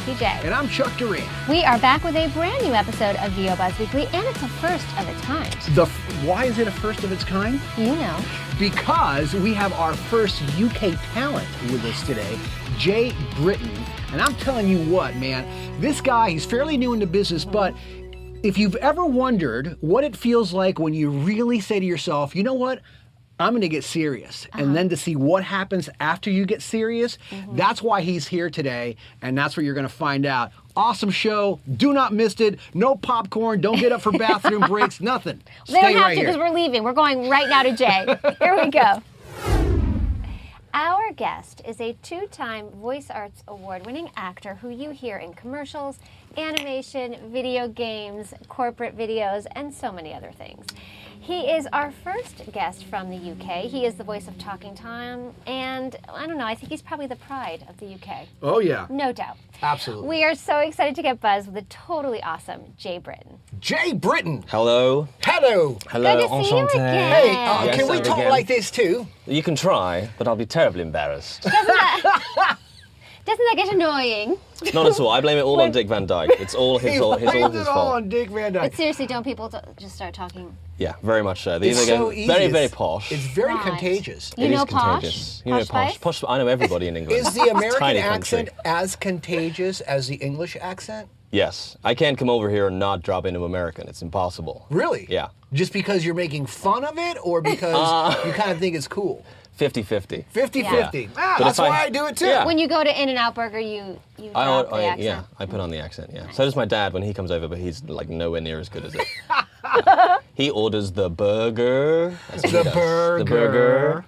Stacey J. And I'm Chuck Duran. We are back with a brand new episode of VO Buzz Weekly, and it's a first of its kind. Why is it a first of its kind? You know. Because we have our first UK talent with us today, Jay Britton. And I'm telling you what, man, this guy, he's fairly new in the business, but if you've ever wondered what it feels like when you really say to yourself, you know what? I'm going to get serious. And then to see what happens after you get serious, that's why he's here today. And that's what you're going to find out. Awesome show. Do not miss it. No popcorn. Don't get up for bathroom breaks. Nothing. They don't have right to because here. we're leaving. We're going right now to Jay. Here we go. Our guest is a two-time Voice Arts Award-winning actor who you hear in commercials, animation, video games, corporate videos, and so many other things. He is our first guest from the UK. He is the voice of Talking Tom, and I don't know, I think he's probably the pride of the UK. Oh, yeah. No doubt. Absolutely. We are so excited to get buzzed with a totally awesome Jay Britton. Jay Britton. Hello. Hello. Hello. Good to see you Enchanté. again. Hey, Yes, can we I'm talk again. like this too? You can try, but I'll be terribly embarrassed. Doesn't that get annoying? Not at all. I blame it all on Dick Van Dyke. It's all his, all his blames it all fault. on Dick Van Dyke. But seriously, don't people just start talking? Yeah, very much so. They It's either so go easy. very, It's- very posh. It's very Right. contagious. You It know is posh? contagious. You know Posh posh. spice? Posh. I know everybody in England. Is the It's a American tiny country. accent as contagious as the English accent? Yes. I can't come over here and not drop into American. It's impossible. Really? Yeah. Just because you're making fun of it or because you kind of think it's cool? 50-50. 50-50. Ah, But that's if why I do it too. Yeah. When you go to In-N-Out Burger, you drop the accent. Yeah, I put on the accent, yeah. So does my dad when he comes over, but he's like nowhere near as good as it. Yeah. He orders the burger. That's what he The does. burger. The burger.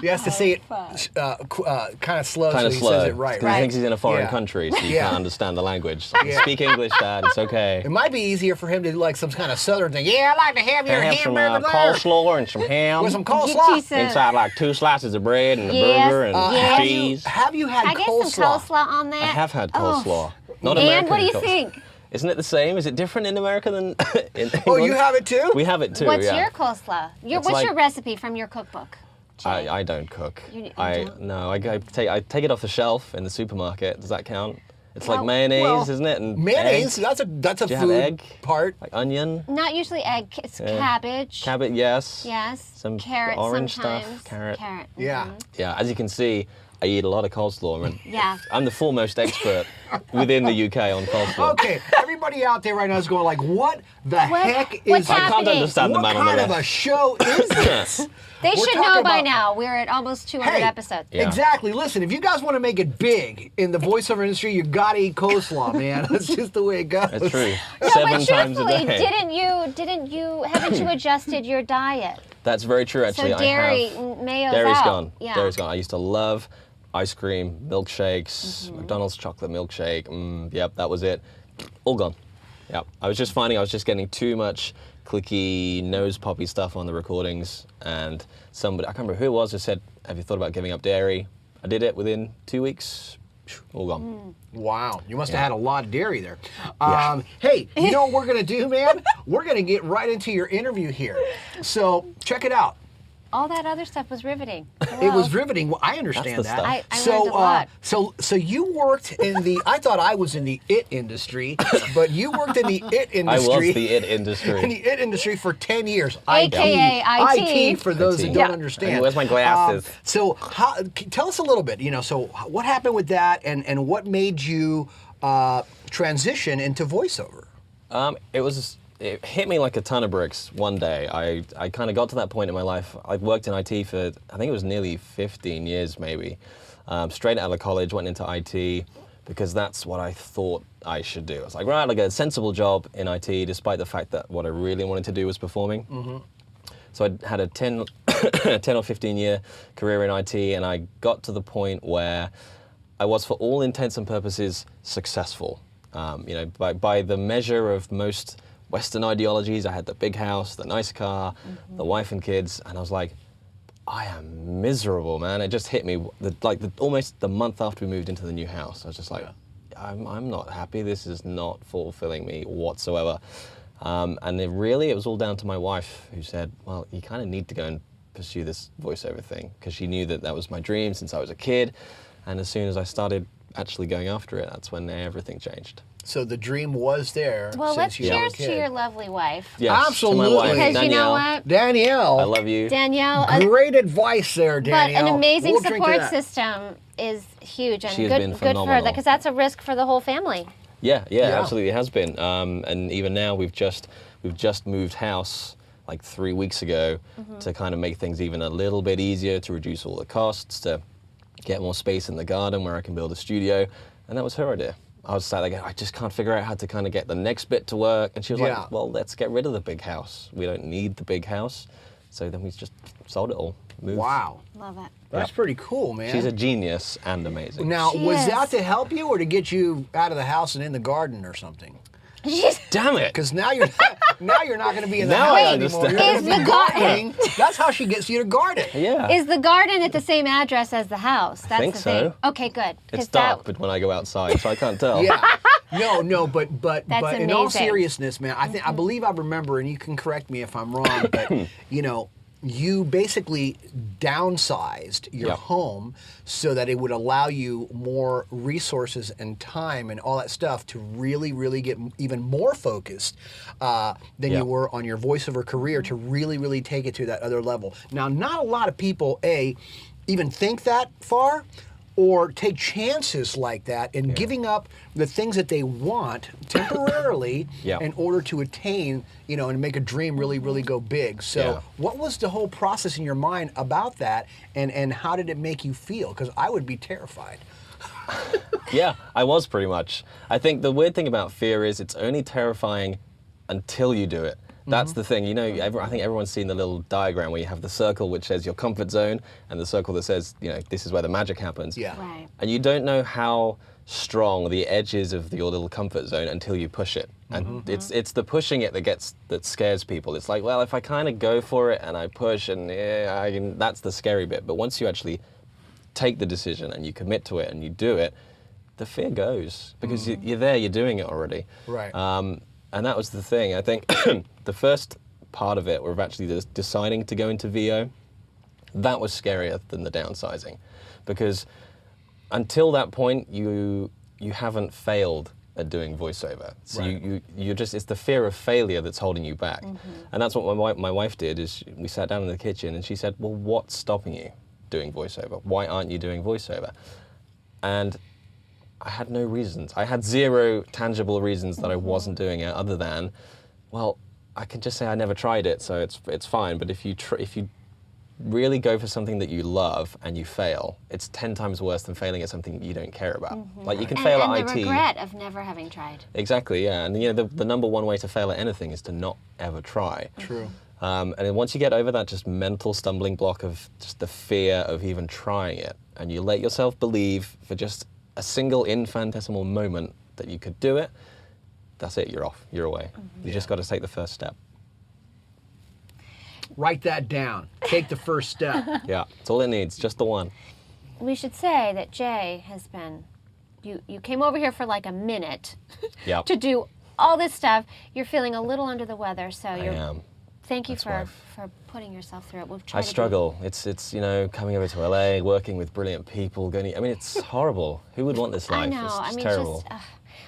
He has to say it kind of slow Kind so of he slow. says it right, Because right? he thinks he's in a foreign Yeah. country, so you Yeah. can't understand the language. Like, Yeah. speak English, Dad. It's okay. It might be easier for him to do like some kind of southern thing. Yeah, I'd like to have Can your I have some hamburger there. coleslaw and some ham? With some Get you coleslaw. some- Inside like 2 slices of bread and a Yes, burger and yes. cheese. Have you had I get coleslaw? some coleslaw on that. I have had Oh. coleslaw. Not And American what do you coleslaw. think? Isn't it the same? Is it different in America than in England? Oh, you have it too? We have it too, What's yeah. your coleslaw? It's What's like- your recipe from your cookbook? Jay? I don't cook. You I don't? No, I take it off the shelf in the supermarket. Does that count? It's like Well, mayonnaise, isn't it? And Mayonnaise, egg, that's a Do you have food egg? part. like onion, Not usually egg. It's cabbage. cabbage, yes. Yes. Some carrot orange sometimes. stuff, carrot. Yeah. Yeah, as you can see, I eat a lot of coleslaw. And Yeah. I'm the foremost expert within the UK on coleslaw. Okay, everybody out there right now is going like, what the heck what's is I can't happening? understand the what man on the kind of left. a show is this? They We're should talking know by about- now. We're at almost 200 Hey, episodes. Yeah. Exactly. Listen, if you guys want to make it big in the voiceover industry, you gotta eat coleslaw, man. That's just the way it goes. That's true. No, 7 but times a truthfully, day. haven't you adjusted your diet? That's very true, actually. So dairy, I have. mayo's Dairy's out. gone. Yeah. Dairy's gone. I used to love ice cream, milkshakes, McDonald's chocolate milkshake. Yep, that was it. All gone. Yep. I was just finding I was just getting too much clicky, nose poppy stuff on the recordings. And somebody, I can't remember who it was, just said, have you thought about giving up dairy? I did it within 2 weeks. All gone. Wow, you must have had a lot of dairy there. Yeah. Hey, you know what we're gonna do, man? We're gonna get right into your interview here. So check it out. All that other stuff was riveting. It was riveting. Well, I understand That's the that. stuff. I so, learned a lot. so you worked in the. I thought I was in the it industry, but you worked in the it I industry. was the it in industry. the it industry for 10 years. AKA IT. IT for those that IT. don't Yeah. understand. And where's my glasses? So tell us a little bit, so what happened with that and what made you transition into voiceover? It hit me like a ton of bricks one day. I kind of got to that point in my life. I've worked in IT for, I think it was nearly 15 years maybe. Straight out of college, went into IT because that's what I thought I should do. I was like, right, I'll get a sensible job in IT despite the fact that what I really wanted to do was performing. Mm-hmm. So I had a 10 or 15 year career in IT, and I got to the point where I was, for all intents and purposes, successful. By the measure of most Western ideologies, I had the big house, the nice car, the wife and kids, and I was like, I am miserable, man. It just hit me almost the month after we moved into the new house. I was just like, I'm not happy. This is not fulfilling me whatsoever. And it was all down to my wife, who said, well, you kind of need to go and pursue this voiceover thing, because she knew that was my dream since I was a kid. And as soon as I started actually going after it, that's when everything changed. So the dream was there. Well, since let's you were a cheers kid. to your lovely wife. Yes, Absolutely. to my wife, Because Danielle. you know what? Danielle. I love you. Danielle, Great advice there, but Danielle. an amazing We'll drink to support that. system is huge and She has good, been good for her, phenomenal. because that's a risk for the whole family. Yeah, Yeah. absolutely, it has been. And even now, we've just moved house like 3 weeks ago to kind of make things even a little bit easier, to reduce all the costs, to get more space in the garden where I can build a studio. And that was her idea. I was sat there, I just can't figure out how to kind of get the next bit to work. And she was Yeah. like, well, let's get rid of the big house. We don't need the big house. So then we just sold it all, moved. Wow. Love it. That's pretty cool, man. She's a genius and amazing. Now, She was is. that to help you or to get you out of the house and in the garden or something? Damn it! Because now you're not going to be in the Now house I anymore. understand. You're gonna Is be the garden- gardening. That's how she gets you to garden. Yeah. Is the garden at the same address as the house? That's think the so. thing. Okay, good. 'Cause It's dark, but when I go outside, so I can't tell. Yeah. No, but That's in all amazing. seriousness, man, I believe I remember, and you can correct me if I'm wrong, but you basically downsized your Yep. home so that it would allow you more resources and time and all that stuff to really, really get even more focused than you Yep. were on your voiceover career, to really, really take it to that other level. Now, not a lot of people, even think that far, or take chances like that in giving up the things that they want temporarily Yeah. in order to attain, and make a dream really, really go big. So Yeah. what was the whole process in your mind about that, and how did it make you feel? Because I would be terrified. Yeah, I was pretty much. I think the weird thing about fear is it's only terrifying until you do it. That's the thing, I think everyone's seen the little diagram where you have the circle which says your comfort zone and the circle that says, this is where the magic happens. Yeah. Right. And you don't know how strong the edge is of your little comfort zone until you push it. And it's the pushing it that scares people. It's like, well, if I kind of go for it and I push and that's the scary bit. But once you actually take the decision and you commit to it and you do it, the fear goes because you're there, you're doing it already. Right. And that was the thing. I think the first part of it, of actually just deciding to go into VO, that was scarier than the downsizing, because until that point, you haven't failed at doing voiceover. So Right. you just, it's the fear of failure that's holding you back. And that's what my wife did, is we sat down in the kitchen and she said, well, what's stopping you doing voiceover? Why aren't you doing voiceover? And I had no reasons. I had zero tangible reasons that I wasn't doing it, other than, well, I can just say I never tried it, so it's fine. But if you really go for something that you love and you fail, it's 10 times worse than failing at something you don't care about. Like you can fail and at the IT. regret of never having tried. Exactly, yeah. And the number one way to fail at anything is to not ever try. True. And then once you get over that just mental stumbling block of just the fear of even trying it, and you let yourself believe for just a single infinitesimal moment that you could do it, that's it, you're off, you're away. You just got to take the first step. Write that down. Take the first step. Yeah, it's all it needs, just the one. We should say that Jay has been, you came over here for like a minute Yep. to do all this stuff. You're feeling a little under the weather, so I am. thank you That's for putting yourself through it. We'll try I to do- struggle. It's coming over to LA, working with brilliant people. It's horrible. Who would want this life? I know. It's I just mean, terrible. just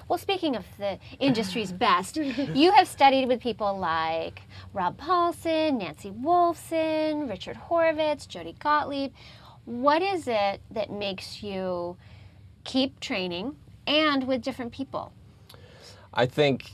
well, speaking of the industry's best, you have studied with people like Rob Paulsen, Nancy Wolfson, Richard Horvitz, Jodi Gottlieb. What is it that makes you keep training and with different people? I think,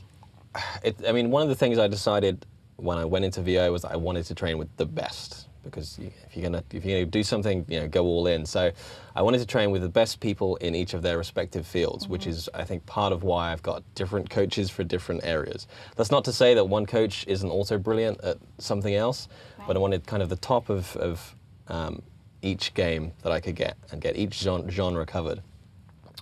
one of the things I decided when I went into VO was that I wanted to train with the best, because if you're gonna do something, go all in. So I wanted to train with the best people in each of their respective fields, which is, I think, part of why I've got different coaches for different areas. That's not to say that one coach isn't also brilliant at something else, but I wanted kind of the top of each game that I could get, and get each genre covered.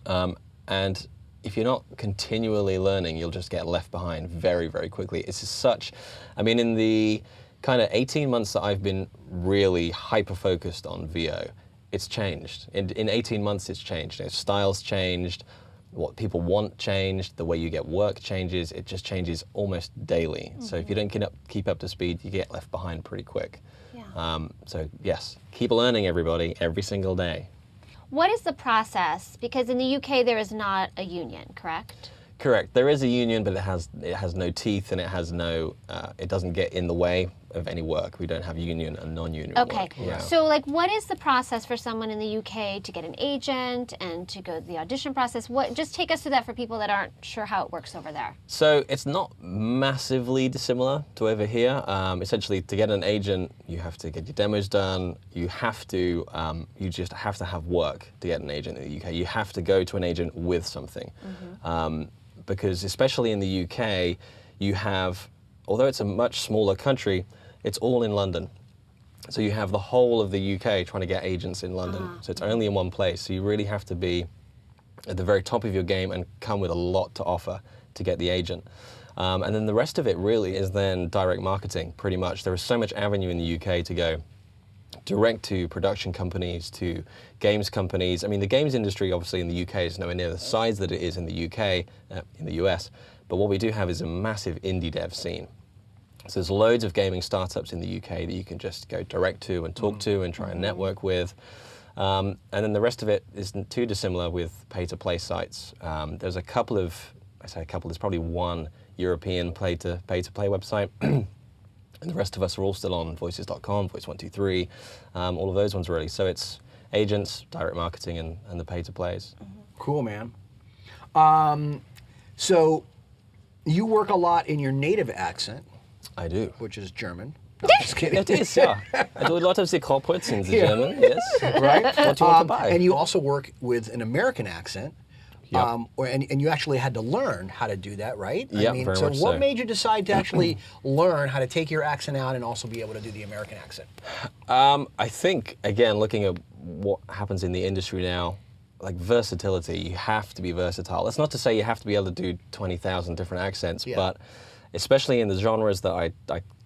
And if you're not continually learning, you'll just get left behind very, very quickly. It's just in the kind of 18 months that I've been really hyper-focused on VO, it's changed. In 18 months, it's changed. Styles changed, what people want changed, the way you get work changes. It just changes almost daily. So if you don't keep up to speed, you get left behind pretty quick. Yeah. So yes, keep learning, everybody, every single day. What is the process? Because in the UK there is not a union, correct? Correct. There is a union, but it has no teeth, and it has no. It doesn't get in the way of any work. We don't have union and non-union Okay. work. Yeah. So, like, what is the process for someone in the UK to get an agent and to go the audition process? Just take us through that for people that aren't sure how it works over there. So it's not massively dissimilar to over here. Essentially, to get an agent, you have to get your demos done. You have to. You just have to have work to get an agent in the UK. You have to go to an agent with something. Because especially in the UK, you have, although it's a much smaller country, it's all in London. So you have the whole of the UK trying to get agents in London. So it's only in one place. So you really have to be at the very top of your game and come with a lot to offer to get the agent. And then the rest of it really is then direct marketing, pretty much. There is so much avenue in the UK to go direct to production companies, to games companies. I mean, the games industry, obviously, in the UK is nowhere near the size that it is in the UK, in the US. But what we do have is a massive indie dev scene. So there's loads of gaming startups in the UK that you can just go direct to and talk to and try and network with. And then the rest of it isn't too dissimilar with pay-to-play sites. There's a couple of, I say a couple, there's probably one European pay-to-play website. And the rest of us are all still on voices.com, Voice123, all of those ones really. So it's agents, direct marketing, and the pay-to-plays. Cool, man. So you work a lot in your native accent. I do. Which is German. No, I'm just kidding. It is, yeah. I do a lot of the corporates in German, yes. Right? What do you want to buy? And you also work with an American accent. Yep. And you actually had to learn how to do that, right? Yeah, I mean, very so much what so. made you decide to actually learn how to take your accent out and also be able to do the American accent? I think, again, looking at what happens in the industry now, like versatility, you have to be versatile. That's not to say you have to be able to do 20,000 different accents, but especially in the genres that I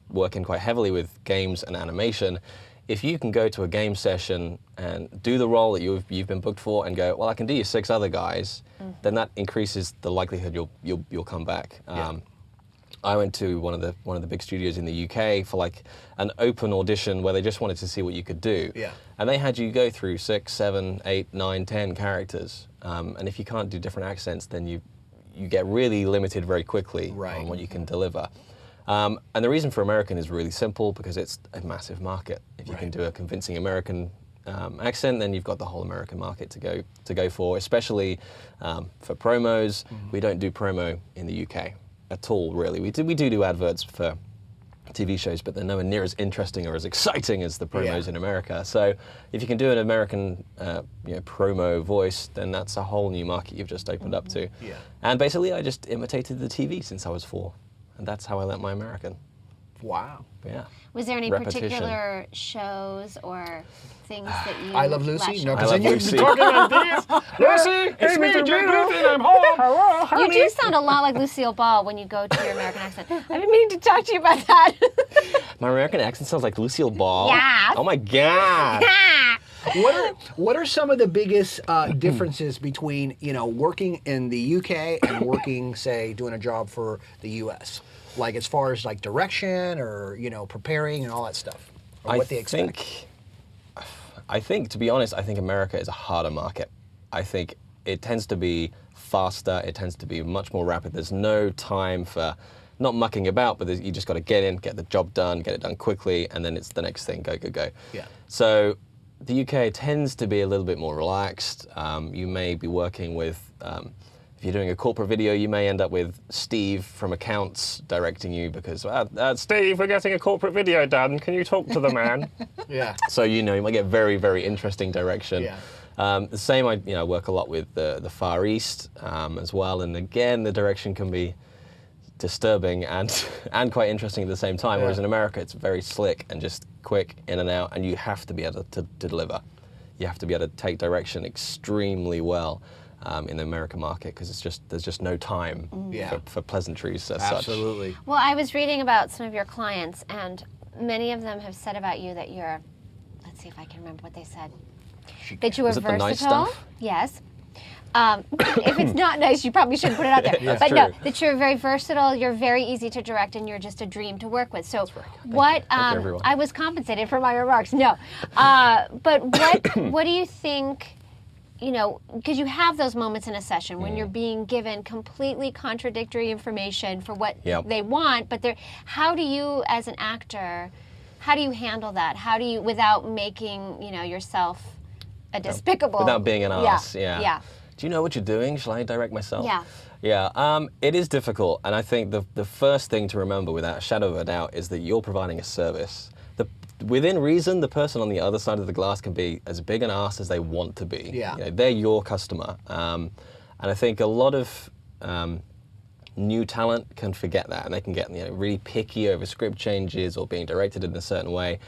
work in quite heavily with games and animation, if you can go to a game session and do the role that you've been booked for and go, well, I can do your 6 other guys, then that increases the likelihood you'll come back. I went to one of the big studios in the UK for like an open audition where they just wanted to see what you could do. Yeah. And they had you go through 6, 7, 8, 9, 10 characters. And if you can't do different accents, then you get really limited very quickly on what you can deliver. And the reason for American is really simple because it's a massive market. If you can do a convincing American accent, then you've got the whole American market to go for, especially for promos. We don't do promo in the UK at all, really. We do adverts for TV shows, but they're nowhere near as interesting or as exciting as the promos in America. So if you can do an American promo voice, then that's a whole new market you've just opened up to. Yeah. And basically, I just imitated the TV since I was 4. And that's how I learnt my American. Wow. Yeah. Was there any Repetition. particular shows or things that you I Love Lucy? latched No, on? I because love then Lucy. you're talking like this. Lucy, it's me, Jay Britton, I'm home. Hello, honey. You do sound a lot like Lucille Ball when you go to your American accent. I've been meaning to talk to you about that. My American accent sounds like Lucille Ball. Yeah. Oh my God. What are some of the biggest differences between working in the UK and working, say, doing a job for the US? Like as far as like direction or preparing and all that stuff, or what they expect. I think, to be honest, I think America is a harder market. I think it tends to be faster. It tends to be much more rapid. There's no time for not mucking about, but you just got to get in, get the job done, get it done quickly, and then it's the next thing. Go, go, go. Yeah. So the UK tends to be a little bit more relaxed. You may be working with. If you're doing a corporate video, you may end up with Steve from accounts directing you because, Steve, we're getting a corporate video done. Can you talk to the man? Yeah. So, you might get very, very interesting direction. Yeah. The same, I work a lot with the Far East as well. And again, the direction can be disturbing and quite interesting at the same time. Whereas in America, it's very slick and just quick in and out. And you have to be able to deliver. You have to be able to take direction extremely well. In the American market, because there's just no time for pleasantries as such. Absolutely. Well, I was reading about some of your clients, and many of them have said about you that you're, let's see if I can remember what they said, that you were Is it the versatile. nice stuff? Yes. If it's not nice, you probably shouldn't put it out there. Yeah, but true. no, that you're very versatile, you're very easy to direct, and you're just a dream to work with. So what, Thank you, everyone. I was compensated for my remarks, no. But what do you think you know, because you have those moments in a session when you're being given completely contradictory information for what they want, but how do you, as an actor, how do you handle that? How do you, without making, you know, yourself a despicable... Without being an ass, Yeah. Do you know what you're doing? Shall I direct myself? Yeah. Yeah, it is difficult, and I think the first thing to remember, without a shadow of a doubt, is that you're providing a service. Within reason, the person on the other side of the glass can be as big an ass as they want to be. Yeah. You know, they're your customer, and I think a lot of new talent can forget that, and they can get, you know, really picky over script changes or being directed in a certain way,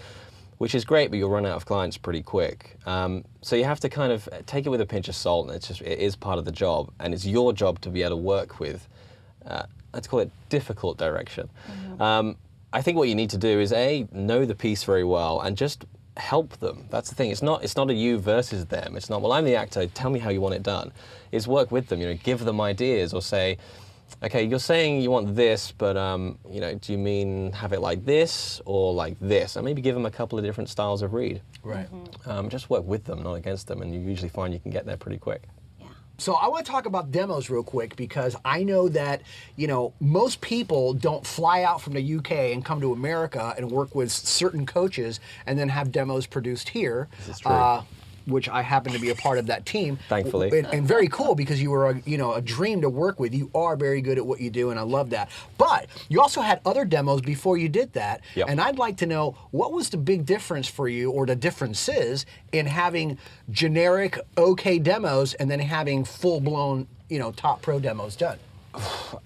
which is great, but you'll run out of clients pretty quick. So you have to kind of take it with a pinch of salt, and it is part of the job, and it's your job to be able to work with, let's call it difficult direction. I think what you need to do is know the piece very well and just help them. That's the thing. It's not a you versus them. It's not, well, I'm the actor, tell me how you want it done. It's work with them, you know, give them ideas or say, okay, you're saying you want this, but you know, do you mean have it like this or like this? And maybe give them a couple of different styles of read. Right. Just work with them, not against them, and you usually find you can get there pretty quick. So I want to talk about demos real quick, because I know that, you know, most people don't fly out from the UK and come to America and work with certain coaches and then have demos produced here. This is true. Which I happen to be a part of that team. Thankfully. And very cool, because you were a dream to work with. You are very good at what you do, and I love that. But you also had other demos before you did that. Yep. And I'd like to know, what was the big difference for you, or the differences, in having generic okay demos and then having full-blown, you know, top pro demos done?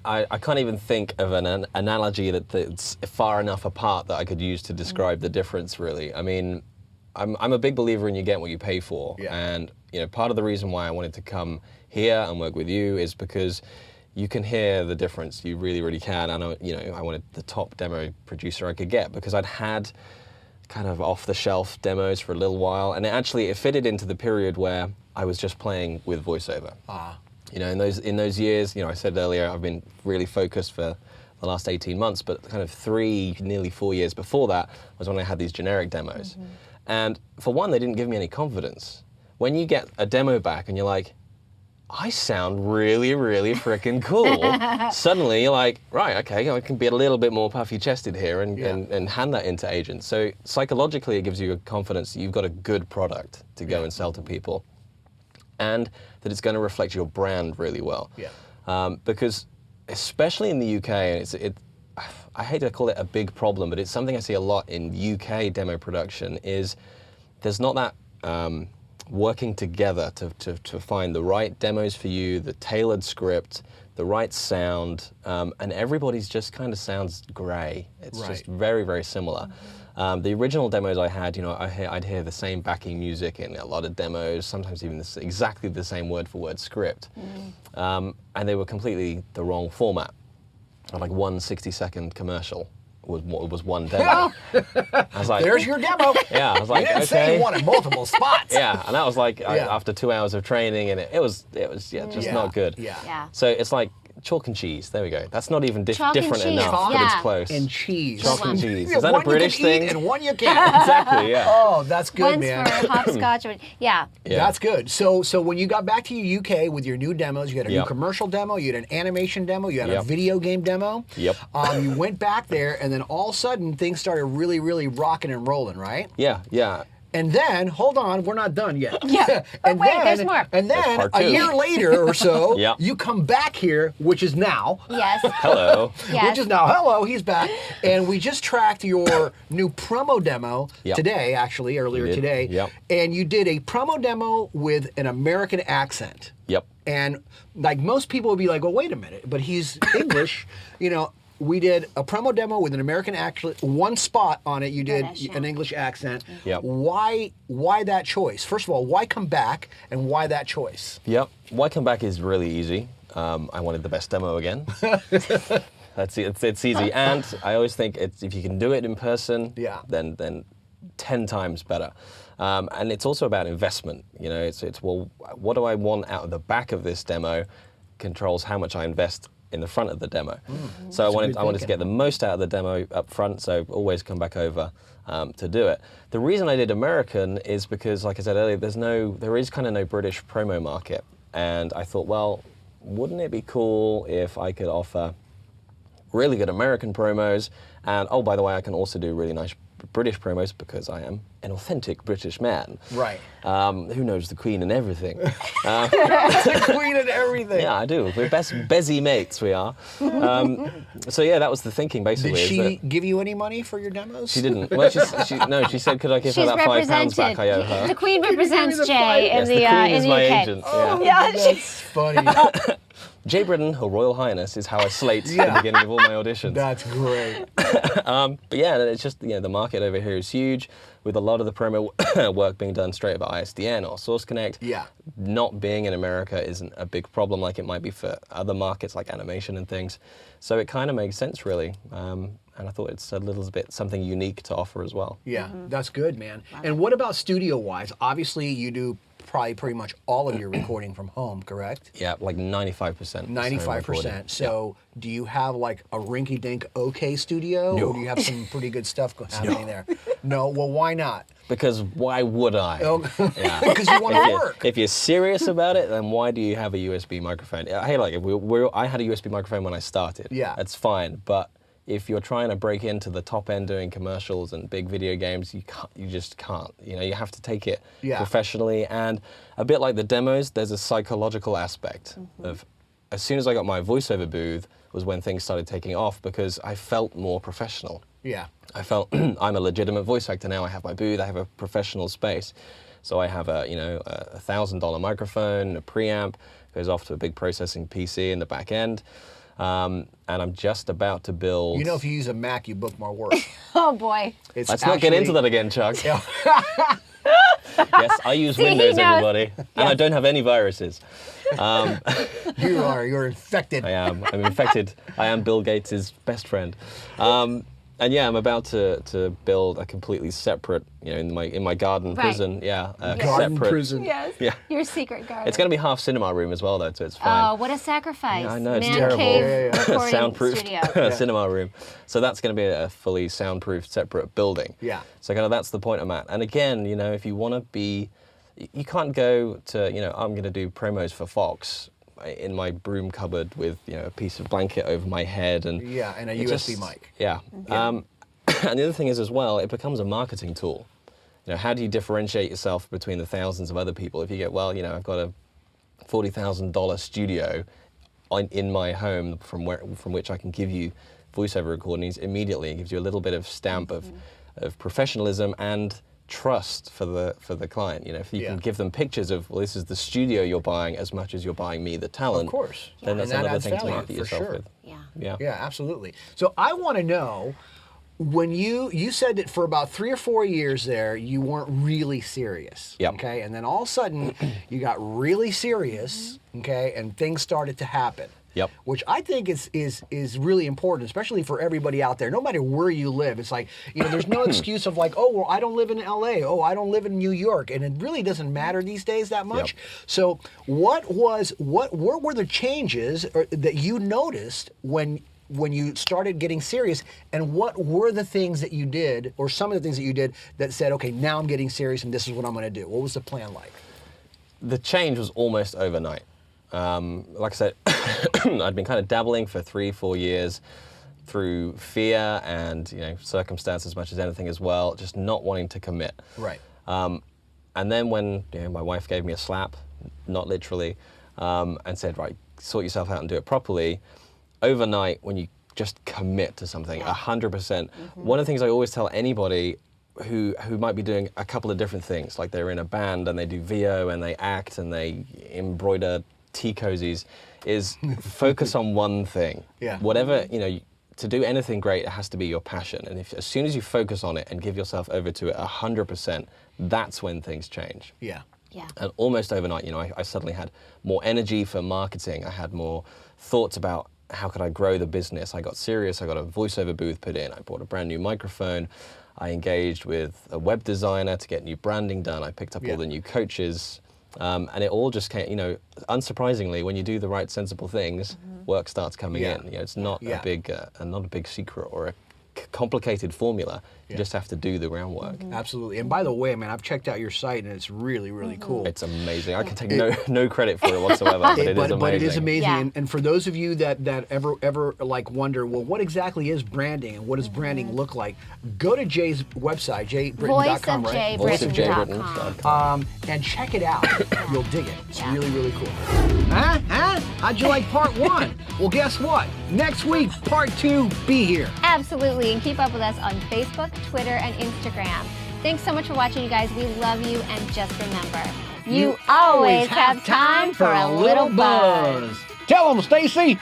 I can't even think of an analogy that's far enough apart that I could use to describe the difference, really. I mean, I'm a big believer in you get what you pay for, and you know, part of the reason why I wanted to come here and work with you is because you can hear the difference. You really, really can. And I wanted the top demo producer I could get, because I'd had kind of off-the-shelf demos for a little while, and it fitted into the period where I was just playing with voiceover. You know, in those years, you know, I said earlier, I've been really focused for the last 18 months, but kind of nearly 4 years before that was when I had these generic demos. And for one, they didn't give me any confidence. When you get a demo back and you're like, I sound really, really freaking cool, suddenly you're like, right, okay, I can be a little bit more puffy-chested here and hand that into agents. So psychologically, it gives you a confidence that you've got a good product to go and sell to people, and that it's going to reflect your brand really well. Because especially in the UK, and I hate to call it a big problem, but it's something I see a lot in UK demo production, is there's not that working together to find the right demos for you, the tailored script, the right sound, and everybody's just kind of sounds grey. It's just very, very similar. The original demos I had, you know, I'd hear the same backing music in a lot of demos, sometimes even exactly the same word-for-word script. And they were completely the wrong format. Like one 60-second commercial was one demo. I was like, there's your demo. Yeah, I was like, you didn't say you wanted multiple spots. Yeah, and that was like after 2 hours of training, and it was just not good. So it's like chalk and cheese. There we go. That's not even different enough, but it's close. And cheese. Chalk and cheese. Is that a British thing? And one you can't. Exactly. Yeah. Oh, that's good, man. One's for hopscotch. That's good. So when you got back to your UK with your new demos, you had a new commercial demo, you had an animation demo, you had a video game demo. You went back there, and then all of a sudden things started really, really rocking and rolling, right? Yeah. And then, hold on, we're not done yet. And wait, there's more. And then, a year later or so, you come back here, which is now. Hello. Which is now, hello, he's back. And we just tracked your new promo demo today, actually, earlier today. And you did a promo demo with an American accent. And like most people would be like, well, wait a minute, but he's English, you know. We did a promo demo with an American accent, one spot on it, you did an English accent. Why that choice? First of all, why come back, and why that choice? Why come back is really easy. I wanted the best demo again. It's easy, and I always think if you can do it in person, then 10 times better. And it's also about investment. You know, it's well, what do I want out of the back of this demo controls how much I invest in the front of the demo. So I wanted to get the most out of the demo up front, so always come back over to do it. The reason I did American is because, like I said earlier, there is kind of no British promo market. And I thought, well, wouldn't it be cool if I could offer really good American promos? And oh, by the way, I can also do really nice British promos because I am an authentic British man. Right. Who knows the Queen and everything. The Queen and everything. Yeah, I do. We're bezzy mates, we are. So yeah, that was the thinking basically. Did she give you any money for your demos? She didn't. Well, she said, could I give her that £5 back I owe her? The Queen represents Jay in Yes, the the Queen is in the my UK. agent. Oh, Yeah. that's funny. Jay Britton, Her Royal Highness, is how I slate at the beginning of all my auditions. That's great. But yeah, it's just, the market over here is huge, with a lot of the promo work being done straight by ISDN or Source Connect. Yeah. Not being in America isn't a big problem like it might be for other markets like animation and things. So it kind of makes sense, really. And I thought it's a little bit something unique to offer as well. Yeah, that's good, man. And what about studio-wise? Obviously, you do probably pretty much all of your recording from home, correct? Yeah, like 95%. 95%. So do you have like a rinky-dink okay studio? No. Or do you have some pretty good stuff happening there? No? Well, why not? Because why would I? Yeah. Because you want to work. If you're serious about it, then why do you have a USB microphone? Hey, like I had a USB microphone when I started. Yeah. That's fine, but if you're trying to break into the top end doing commercials and big video games, you just can't. You have to take it professionally. And a bit like the demos, there's a psychological aspect of, as soon as I got my voiceover booth was when things started taking off because I felt more professional. Yeah. I felt I'm a legitimate voice actor now. I have my booth, I have a professional space. So I have a $1,000 microphone, a preamp, goes off to a big processing PC in the back end. And I'm just about to build. If you use a Mac, you book more work. Oh boy. Let's not get into that again, Chuck. Yeah. Yes, I use Windows, everybody. And I don't have any viruses. You're infected. I am. I'm infected. I am Bill Gates' best friend. And yeah, I'm about to build a completely separate, in my garden prison. Yeah, Garden separate prison. Yes. Yeah. Your secret garden. It's going to be half cinema room as well, though, so it's fine. Oh, what a sacrifice. Yeah, I know, it's Man terrible. cave recording Soundproofed studio. cinema room. So that's going to be a fully soundproofed separate building. Yeah. So kind of that's the point I'm at. And again, if you want to be, you can't go to, I'm going to do promos for Fox in my broom cupboard with, a piece of blanket over my head and and a USB mic. Yeah. And the other thing is as well, it becomes a marketing tool. How do you differentiate yourself between the thousands of other people? If you get, I've got a $40,000 studio in my home from which I can give you voiceover recordings immediately. It gives you a little bit of stamp of professionalism and trust for the client. If you can give them pictures of, well, this is the studio you're buying as much as you're buying me the talent. Of course. Then that's And that another adds thing to value, market for yourself sure. with. Yeah. Yeah, absolutely. So I want to know, when you said that for about 3 or 4 years there, you weren't really serious. Yep. Okay. And then all of a sudden you got really serious. Okay. And things started to happen. Yep. Which I think is really important, especially for everybody out there. No matter where you live, it's like, there's no excuse of like, oh, well, I don't live in LA. Oh, I don't live in New York. And it really doesn't matter these days that much. Yep. So what were the changes that you noticed when you started getting serious, and what were the things that you did, or some of the things that you did that said, okay, now I'm getting serious and this is what I'm going to do? What was the plan like? The change was almost overnight. Like I said, I'd been kind of dabbling for 3-4 years through fear and circumstance as much as anything as well, just not wanting to commit. Right. And then when my wife gave me a slap, not literally, and said, right, sort yourself out and do it properly, overnight, when you just commit to something 100%, one of the things I always tell anybody who might be doing a couple of different things, like they're in a band and they do VO and they act and they embroider tea cozies, is focus on one thing. Yeah. Whatever, to do anything great, it has to be your passion. And as soon as you focus on it and give yourself over to it 100%, that's when things change. Yeah. Yeah. And almost overnight, I suddenly had more energy for marketing. I had more thoughts about how could I grow the business. I got serious. I got a voiceover booth put in. I bought a brand new microphone. I engaged with a web designer to get new branding done. I picked up all the new coaches. And it all just came, unsurprisingly, when you do the right sensible things, work starts coming in. It's not a big secret or a complicated formula. You just have to do the groundwork. Absolutely. And by the way, man, I've checked out your site and it's really, really cool. It's amazing. I can take no credit for it whatsoever, but it is amazing. But it is amazing. Yeah. And for those of you that ever like wonder, well, what exactly is branding and what does branding look like? Go to Jay's website, jaybritton.com, right? voiceofjbritton.com. And check it out. You'll dig it. It's really, really cool. Huh? How'd you like part 1? Well, guess what? Next week, part 2, be here. Absolutely, and keep up with us on Facebook, Twitter, and Instagram. Thanks so much for watching, you guys. We love you, and just remember, you always have time for a little buzz. Tell them, Stacey.